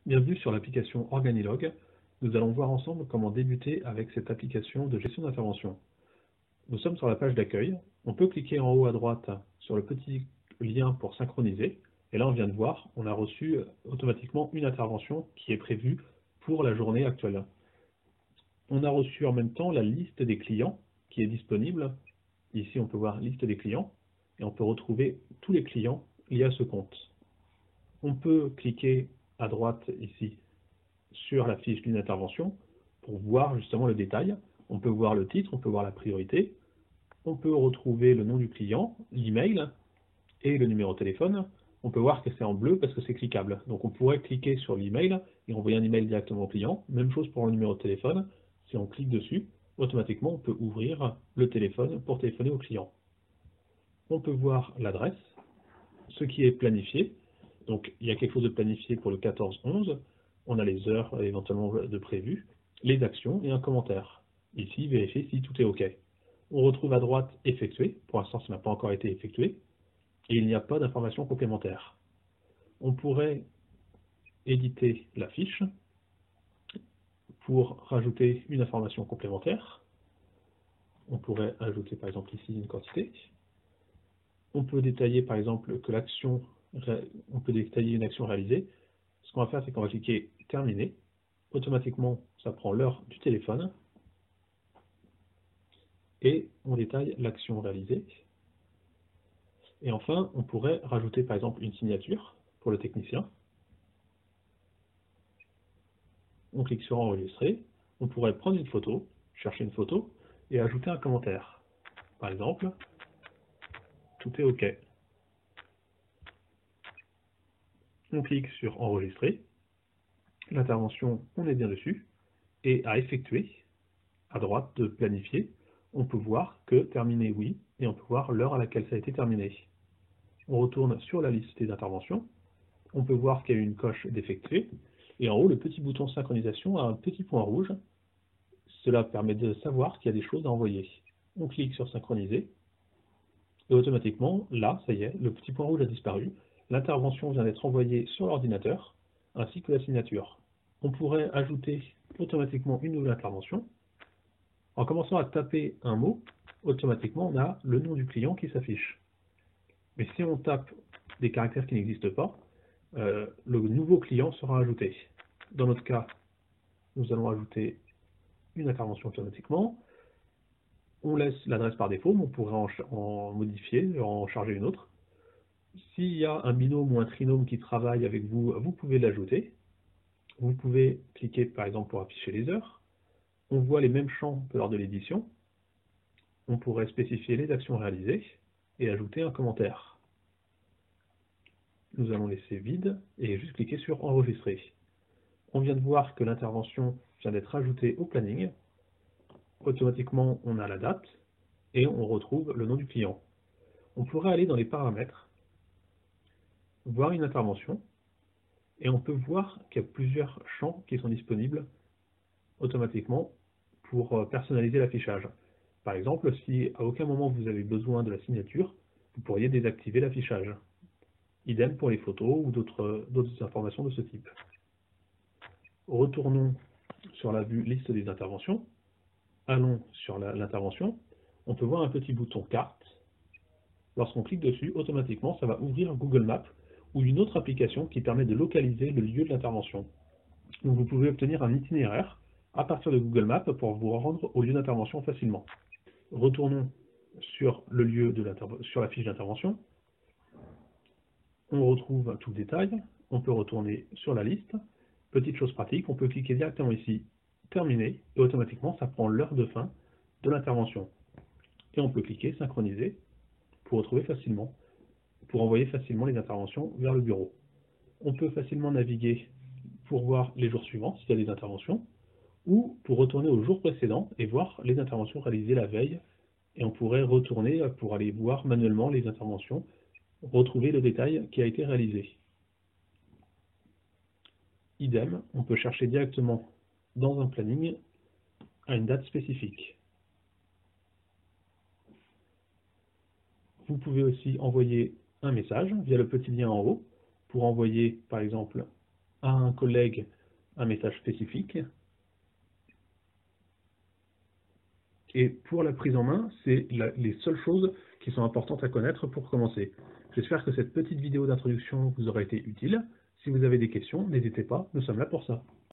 Bienvenue sur l'application Organilog. Nous allons voir ensemble comment débuter avec cette application de gestion d'intervention. Nous sommes sur la page d'accueil. On peut cliquer en haut à droite sur le petit lien pour synchroniser. Et là, on vient de voir, on a reçu automatiquement une intervention qui est prévue pour la journée actuelle. On a reçu en même temps la liste des clients qui est disponible. Ici, on peut voir liste des clients et on peut retrouver tous les clients liés à ce compte. On peut cliquer à droite ici sur la fiche d'une intervention pour voir justement le détail. On peut voir le titre, on peut voir la priorité, on peut retrouver le nom du client, l'email et le numéro de téléphone. On peut voir que c'est en bleu parce que c'est cliquable. Donc on pourrait cliquer sur l'email et envoyer un email directement au client. Même chose pour le numéro de téléphone. Si on clique dessus, automatiquement on peut ouvrir le téléphone pour téléphoner au client. On peut voir l'adresse, ce qui est planifié. Donc il y a quelque chose de planifié pour le 14-11. On a les heures éventuellement de prévues, les actions et un commentaire. Ici, vérifier si tout est OK. On retrouve à droite effectué. Pour l'instant, ça n'a pas encore été effectué. Et il n'y a pas d'informations complémentaires. On pourrait éditer la fiche pour rajouter une information complémentaire. On pourrait ajouter par exemple ici une quantité. On peut détailler par exemple que l'action, on peut détailler une action réalisée. Ce qu'on va faire, c'est qu'on va cliquer terminer. Automatiquement, ça prend l'heure du téléphone. Et on détaille l'action réalisée. Et enfin, on pourrait rajouter par exemple une signature pour le technicien. On clique sur enregistrer. On pourrait prendre une photo, chercher une photo et ajouter un commentaire. Par exemple, tout est OK. On clique sur enregistrer. L'intervention, on est bien dessus. Et à effectuer, à droite de planifier, on peut voir que terminé oui, et on peut voir l'heure à laquelle ça a été terminé. On retourne sur la liste des interventions. On peut voir qu'il y a eu une coche d'effectuer. Et en haut, le petit bouton synchronisation a un petit point rouge. Cela permet de savoir qu'il y a des choses à envoyer. On clique sur synchroniser. Et automatiquement, là, ça y est, le petit point rouge a disparu. L'intervention vient d'être envoyée sur l'ordinateur, ainsi que la signature. On pourrait ajouter automatiquement une nouvelle intervention. En commençant à taper un mot, automatiquement, on a le nom du client qui s'affiche. Mais si on tape des caractères qui n'existent pas, le nouveau client sera ajouté. Dans notre cas, nous allons ajouter une intervention automatiquement. On laisse l'adresse par défaut, mais on pourrait en modifier, en charger une autre. S'il y a un binôme ou un trinôme qui travaille avec vous, vous pouvez l'ajouter. Vous pouvez cliquer par exemple pour afficher les heures. On voit les mêmes champs que lors de l'édition. On pourrait spécifier les actions réalisées et ajouter un commentaire. Nous allons laisser vide et juste cliquer sur enregistrer. On vient de voir que l'intervention vient d'être ajoutée au planning. Automatiquement, on a la date et on retrouve le nom du client. On pourrait aller dans les paramètres, voir une intervention, et on peut voir qu'il y a plusieurs champs qui sont disponibles automatiquement pour personnaliser l'affichage. Par exemple, si à aucun moment vous avez besoin de la signature, vous pourriez désactiver l'affichage. Idem pour les photos ou d'autres informations de ce type. Retournons sur la vue liste des interventions. Allons sur l'intervention. On peut voir un petit bouton carte. Lorsqu'on clique dessus, automatiquement, ça va ouvrir Google Maps ou une autre application qui permet de localiser le lieu de l'intervention. Donc vous pouvez obtenir un itinéraire à partir de Google Maps pour vous rendre au lieu d'intervention facilement. Retournons sur le lieu sur la fiche d'intervention. On retrouve tout le détail. On peut retourner sur la liste. Petite chose pratique, on peut cliquer directement ici, terminer, et automatiquement ça prend l'heure de fin de l'intervention. Et on peut cliquer synchroniser pour retrouver facilement, pour envoyer facilement les interventions vers le bureau. On peut facilement naviguer pour voir les jours suivants s'il y a des interventions, ou pour retourner au jour précédent et voir les interventions réalisées la veille, et on pourrait retourner pour aller voir manuellement les interventions, retrouver le détail qui a été réalisé. Idem, on peut chercher directement dans un planning à une date spécifique. Vous pouvez aussi envoyer un message via le petit lien en haut pour envoyer par exemple à un collègue un message spécifique. Et pour la prise en main, c'est les seules choses qui sont importantes à connaître pour commencer. J'espère que cette petite vidéo d'introduction vous aura été utile. Si vous avez des questions, n'hésitez pas, nous sommes là pour ça.